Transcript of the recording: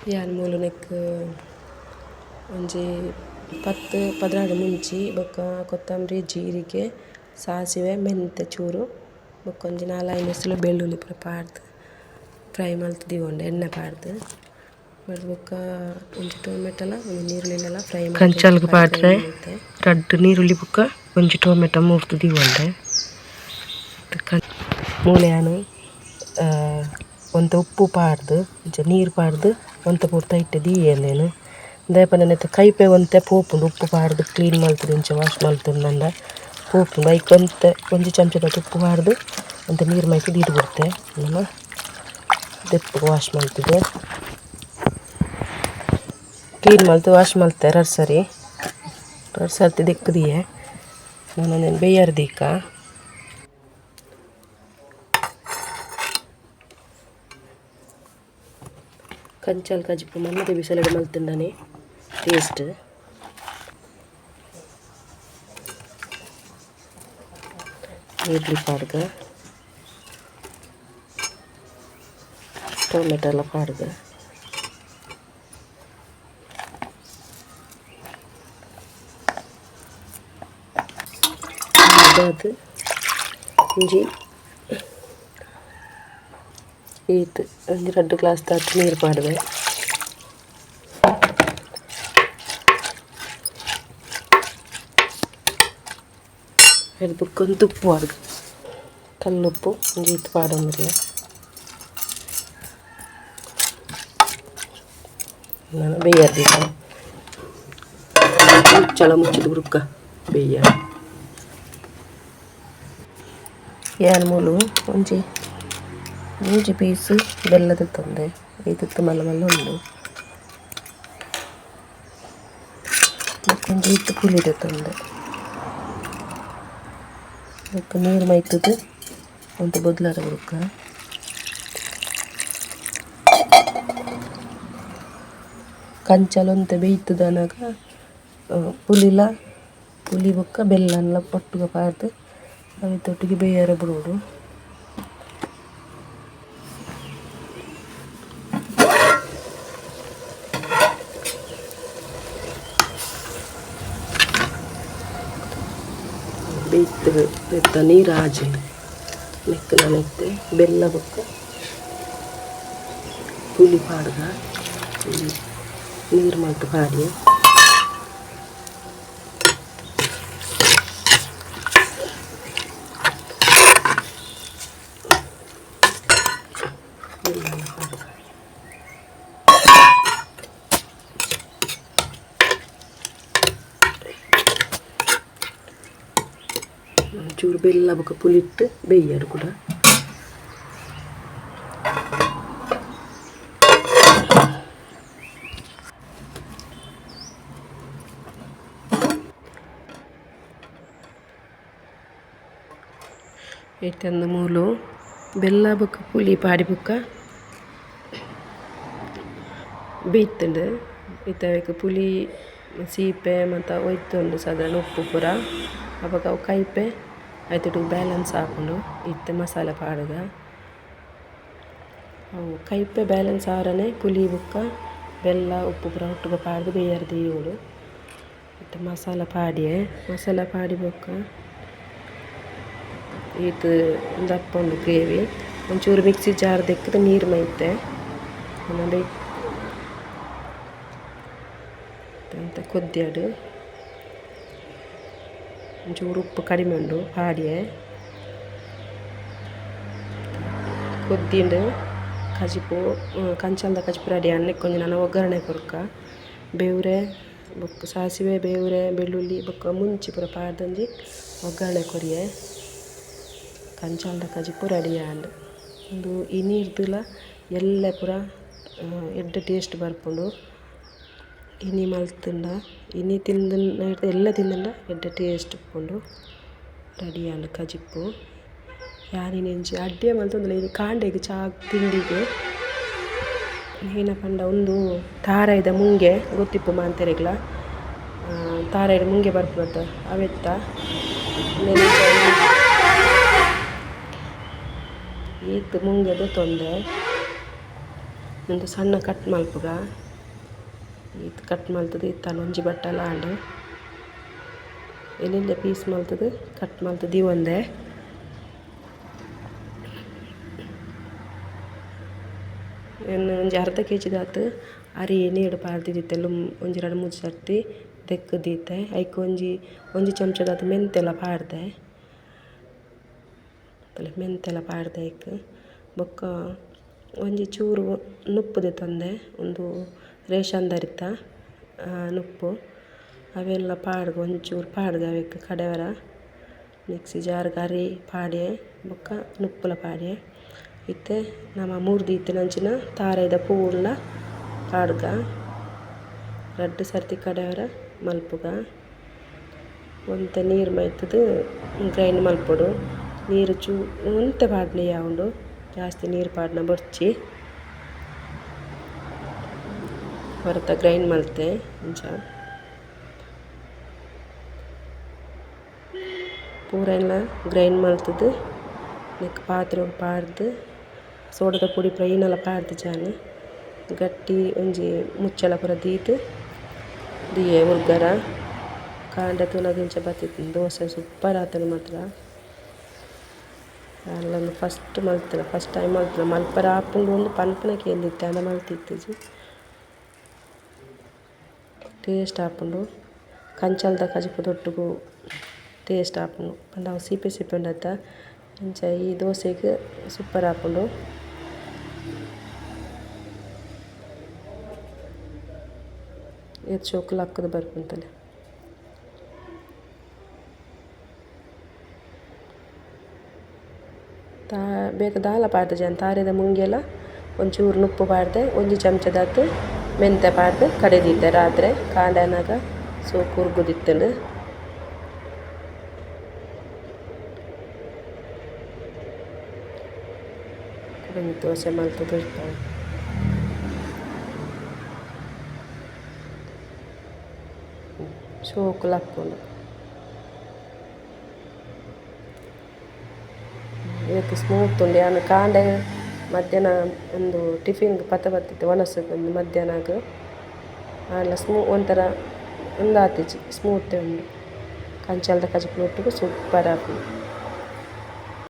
ಯಾನ್ ಮೂಲು ನೆಕ್ ಒಂಜಿ 10-15 ಮುಂಚಿ ಬೊಕ್ಕ ಕೊತ್ತಂಬರಿ ಜೀರಿಗೆ ಸಾಸಿವೆ ಮೆಂತೆ ಚೂರು ಬೊಕ್ಕ ಒಂಜಿ 4-5 ಎಸ್ಲು ಬೆಳ್ಳುಳ್ಳಿ ಪೂರ ಪಾಡ್ದ್ ಫ್ರೈ ಮಲ್ತ್ ದಿವೊಂಡು ಎಣ್ಣೆ ಪಾಡ್ದ್ ಬೊಕ್ಕ ಒಂಜಿ ಟೊಮೆಟೊಲ ಒಂಜಿ ನೀರುಳ್ಳಿಲ ಫ್ರೈ ಕಂಚಲ್ಗ್ ಪಾಡ್ರೆ ರಡ್ಡ್ ನೀರುಳ್ಳಿ ಬೊಕ್ಕ ಒಂಜಿ ಟೊಮೆಟೊ ಮೂರ್ದು ದಿವೊಂಡೆ ಮೂಲೆ ಯಾನು ಒಂತೆ ಉಪ್ಪು ಪಾಡ್ದ್ ಇಂಚ ನೀರು ಪಾಡ್ದ್ ಒಂತೆ ಪೂರ್ತ ಇಟ್ಟೆ ದೀಯೆಂದೇನು ದಾಯೆಪಂಡ ನೆತ್ತ ಕೈಪೆ ಒಂತೆ ಪೋಪುಂಡು ಉಪ್ಪು ಪಾಡ್ದ್ ಕ್ಲೀನ್ ಮಲ್ತುದು ಇಂಚ ವಾಶ್ ಮಲ್ತುಂಡಂಡ ಪೋಪುಂಡು ಐಕ್ ಒಂಜಿ ಚಮಚದ ಉಪ್ಪು ಪಾಡ್ದ್ ಒಂತೆ ನೀರು ಮೈಕೆ ದೀದ್ ಬಿಡ್ತೆ ನಮ್ಮ ದೆಪ್ಪಗೆ ವಾಶ್ ಮಲ್ತುದು ಕ್ಲೀನ್ ಮಲ್ತು ವಾಶ್ ಮಲ್ತೆ ಎರಡು ಸರ್ತಿ ದೆಕ್ಕುದಿಯೆ ನಾನು ಬೇಯರ್ದೀಕ ಕಂಚಲ್ ಕಜಿಪು ಮಣ್ಣದ ಬಿಸಿಲಡೆ ಮಲ್ತುಂಡನೆ ಟೇಸ್ಟ್ ನೀರುಳ್ಳಿ ಪಾಡ್ಗ ಟೊಮೆಟೊ ಎಲ್ಲ ಪಾಡ್ಗ ಅದು ಒಂಜಿ ಈತ್ ಒಂಜಿ 2 ಗ್ಲಾಸ್ ತಾತು ನೀರು ಪಾಡ್ದೆ ಅದು ಬುಕ್ಕೊಂದು ತುಪ್ಪು ಪಾಡ್ದು ಕಲ್ಲುಪ್ಪು ಒಂಜಿ ಈತ್ ಪಾಡೊಂದಿಲ್ಲ ನಾನು ಬೇಯರ್ದೀಕ ಮುಚ್ಚಳ ಮುಚ್ಚಿದ ಬುಕ್ಕ ಬೇಯ ಯಾನ್ ಮೂಲು ಒಂಜಿ ಪೀಸ್ ಬೆಲ್ಲದ ತಂದೆ ಐತತ್ತು ಮಲ್ಲ ಮಲ್ಲ ಉಂಡು ಒಂಜಿ ಇತ್ತು ಪುಲಿದ ತಂದೆ ಬೊಕ್ಕ ನೀರು ಮೈತುದು ಒಂತೆ ಬೊದ್ಲಾರ ಬುಕ್ಕ ಕಂಚಲೊಂತೆ ಬೇಯ್ತುದು ಅನಗ ಪುಲಿ ಬೊಕ್ಕ ಬೆಲ್ಲನ್ಲ ಒಟ್ಟುಗ ಪಾರ್ದ್ ಅವಿತೊಟ್ಟಿಗೆ ಬೇಯರೆ ಬಿಡೋಡು ಬೇಯ್ತು ನೆತ್ತ ನೀರು ಆಜಿ ನೆಕ್ಕಲ ನೆತ್ತೆ ಬೆಲ್ಲ ಬೊಕ್ಕ ಪುಲಿ ಪಾಡ್ಗ ನೀರು ಮಲ್ತು ಪಾಡಿ ಚೂರು ಬೆಲ್ಲ ಬೊಕ್ಕ ಪುಲಿಟ್ಟು ಬೇಯ್ಯರು ಕೂಡ ಇಟ್ಟಂದು ಮೂಲು ಬೆಲ್ಲ ಬೊಕ್ಕ ಪುಲಿ ಪಾಡಿ ಬೊಕ್ಕ ಬೇಯ್ತುಂಡು ಇತ್ತವಕ್ಕೆ ಪುಲಿ ಸೀಪೆ ಮತ್ತು ಒಯ್ತುಂಡು ಸಾಧಾರಣ ಉಪ್ಪು ಪೂರ ಅವಾಗ ಅವು ಕೈಪೆ ಐತುಟಿಗೆ ಬ್ಯಾಲೆನ್ಸ್ ಆಪುಂಡು ಇತ್ತೆ ಮಸಾಲೆ ಪಾಡ್ಗ ಅವು ಕೈಪೆ ಬ್ಯಾಲೆನ್ಸ್ ಆರನೆ ಪುಲಿ ಬೊಕ್ಕ ಬೆಲ್ಲ ಉಪ್ಪು ಪೂರ ಒಟ್ಟುಗ ಪಾಡ್ದು ಬೇಯರೆ ದೀಯೋಡು ಇತ್ತೆ ಮಸಾಲ ಪಾಡಿ ಬೊಕ್ಕ ಇದು ದಪ್ಪ ಉಂಡು ಗ್ರೇವಿ ಒಂಚೂರು ಮಿಕ್ಸಿ ಜಾರ್ ದೆಕ್ಕದ ನೀರು ಮೈತೆ ಅಂತ ಕೊದ್ದಿಯಾಡು ಒಂಚೂರು ಉಪ್ಪು ಕಡಿಮೆ ಉಂಡು ಪಾಡಿಯೆ ಕೊದ್ದಿಂಡು ಕಜಿಪು ಕಂಚಲ್ದ ಕಜಿಪು ರೆಡಿ ಅನ್ನಕ್ಕೆ ಒಂಜಿ ನಾನು ಒಗ್ಗರಣೆ ಕೊರ್ಕ ಬೇವ್ರೆ ಬೊಕ್ಕ ಸಾಸಿವೆ ಬೇವ್ರೆ ಬೆಳ್ಳುಳ್ಳಿ ಬೊಕ್ಕ ಮುಂಚಿ ಪೂರ ಪಾಡ್ದಂಜಿ ಒಗ್ಗರಣೆ ಕೊರಿಯೆ ಕಂಚಾಲ್ದ ಕಜಿಪು ರೆಡಿ ಆಂಡ್ ಒಂದು ಈ ನೀರ್ದುಲ ಎಲ್ಲೆ ಪೂರ ಎಡ್ಡೆ ಟೇಸ್ಟ್ ಬರ್ಪುಂಡು ಇನಿ ಮಲ್ತುಂಡ ಇನಿ ತಿಂದು ಎಲ್ಲ ತಿಂದುಂಡ ಎಡ್ಡೆ ಟೇಸ್ಟ್ ಉಪ್ಪುಂಡು ರೆಡಿ ಆಂಡ್ ಕಜಿಪ್ಪು ಯಾನಿನೆಂಚಿ ಅಡ್ಡೆ ಮಲ್ತೊಂದುಲ್ಲ ಇದು ಕಾಂಡೆಗ್ ಚಾ ತಿಂಡಿಗೆ ಏನ ಪಂಡ ಒಂದು ತಾರಾಯ್ದ ಮುಂಗೆ ಗೊತ್ತಿಪ್ಪು ಮಾಂತೆರೆಗ್ಲ ತಾರಾಯ್ದ ಮುಂಗೆ ಬರ್ಪುನತ್ತ ಅವೆತ್ತ ಈತ್ ಮುಂಗೆದ ತೊಂದರೆ ಒಂದು ಸಣ್ಣ ಕಟ್ ಮಲ್ಪುಗ ಇದು ಕಟ್ ಮಲ್ತದು ಇತ್ತಾನ ಒಂಜಿ ಬಟ್ಟಲ ಆಂಡು ಎಲ್ಲಿಂದ ಪೀಸ್ ಮಲ್ತದು ಕಟ್ ಮಲ್ತದು ಒಂದೇ ಒಂಜಿ ಅರ್ಧ ಕೆಜಿ ದಾತು ಅರಿ ನೀರು ಪಾರ್ದಿದ್ದಿತ್ತೆಲ್ಲ ಒಂಜಿ 2-3 ಸರ್ತಿ ತೆಕ್ಕದೀತೆ ಐಕ್ ಒಂಜಿ ಚಮಚದಾತು ಮೆಂತೆಲ್ಲ ಪಾಡ್ದೆ ಐಕ್ ಬೊಕ್ಕ ಒಂಜಿ ಚೂರು ನುಪ್ಪುದೆ ತಂದೆ ಒಂದು ರೇಷನ್ದರಿತ ನುಪ್ಪು ಅವೆಲ್ಲ ಪಾಡ್ಗೆ ಒಂಚೂರು ಪಾಡ್ಗೆ ಅವಕ್ಕೆ ಕಡೆವರ ಮಿಕ್ಸಿ ಜಾರ್ಗೆ ಅರಿ ಪಾಡ್ಯೆ ಬೊಕ್ಕ ನುಪ್ಪುಲ ಪಾಡ್ಯೆ ಇತ್ತೆ ನಮ್ಮ 3 ದೀತಿನಂಚಿನ ತಾರೆದ ಪೂರ್ಲ ಪಾಡ್ಗ 2 ಸರ್ತಿ ಕಡೆವರ ಮಲ್ಪುಗ ಒಂತೆ ನೀರು ಮೈತದು ಗ್ರೈಂಡ್ ಮಲ್ಪೊಡು ನೀರು ಒಂತೆ ಪಾಡ್ನೆ ಯಾವುಂಡು ಜಾಸ್ತಿ ನೀರು ಪಾಡ್ನ ಬೊರ್ಚಿ ಹೊರತ ಗ್ರೈಂಡ್ ಮಲ್ತೆ ಇಂಚ ಪೂರ ಎಲ್ಲ ಗ್ರೈಂಡ್ ಮಲ್ತದು ನೆಕ್ ಪಾತ್ರೆ ಪಾಡ್ದು ಸೋಡದ ಪುಡಿ ಪೂರ ಈನೆಲ್ಲ ಪಾಡ್ದು ಜಾನು ಗಟ್ಟಿ ಒಂಜಿ ಮುಚ್ಚಳ ಪೂರ ದೀತು ದಿಯೆ ಉರ್ಗರ ಕಾಂಡ ತುನಗಿಂಚ ಬತ್ತಿತ್ತು ದೋಸೆ ಸೂಪರ್ ಆತನು ಮಾತ್ರ ಅಲ್ಲೊಂದು ಫಸ್ಟ್ ಟೈಮ್ ಮಲ್ತಿನ ಮಲ್ಪರ ಆಪುಂಡು ಒಂದು ಪನ್ಪನ ಕೇಳಿತ್ತೆ ಅಂದ ಮಲ್ತಿತ್ತಿಜಿ ಟೇಸ್ಟ್ ಆಪುಂಡು ಕಂಚಲ್ದ ಕಜಪದೊಟ್ಟುಗು ಟೇಸ್ಟ್ ಆಪುಂಡು ಪಂಡ ಅವು ಸಿಪೆ ಉಂಡತ್ತ ಇಂಚ ಈ ದೋಸೆಗೆ ಸೂಪರ್ ಆಪುಂಡು ಚೋಕುಲು ಹಾಕೋದು ಬರ್ಪುಂತಲೆ ಬೇಗ ದಾಲ ಪಾಡ್ದೆ ಜಾನ್ ತಾರೆದ ಮುಂಗೆಲ ಒಂಚೂರು ನುಪ್ಪು ಪಾಡ್ದೆ ಒಂಜಿ ಚಮಚದಾತು ಮೆಂತೆ ಪಾಡ್ದು ಕಡೆದಿದ್ದೆ ರಾತ್ರಿ ಕಾಂಡನಾಗ ಸೋಕು ಉರ್ಗುದಿತ್ತಂಡು ದೋಸೆ ಮಲ್ತದು ಇರ್ತಾವೆ ಶೋಕುಲು ಹಾಕ್ಕೊಂಡು ಇದಕ್ಕೆ ಸ್ಮೂತ್ ಉಂಡು ನಾನು ಕಾಂಡೆ ಮಧ್ಯಾಹ್ನ ಒಂದು ಟಿಫಿನ್ಗೆ ಬತ್ತಿತ್ತು ಒಣಸಕ್ಕೆ ಒಂದು ಮಧ್ಯಾಹ್ನಗ ಆಲ ಒಂಥರ ಒಂದು ಆತಿಜಿ ಸ್ಮೂತ್ ಉಂಡು ಕಂಚಲ್ದ ಕಜಪುರ ಒಟ್ಟಿಗೆ ಸೂಪರ್ ಆಪುಂಡು.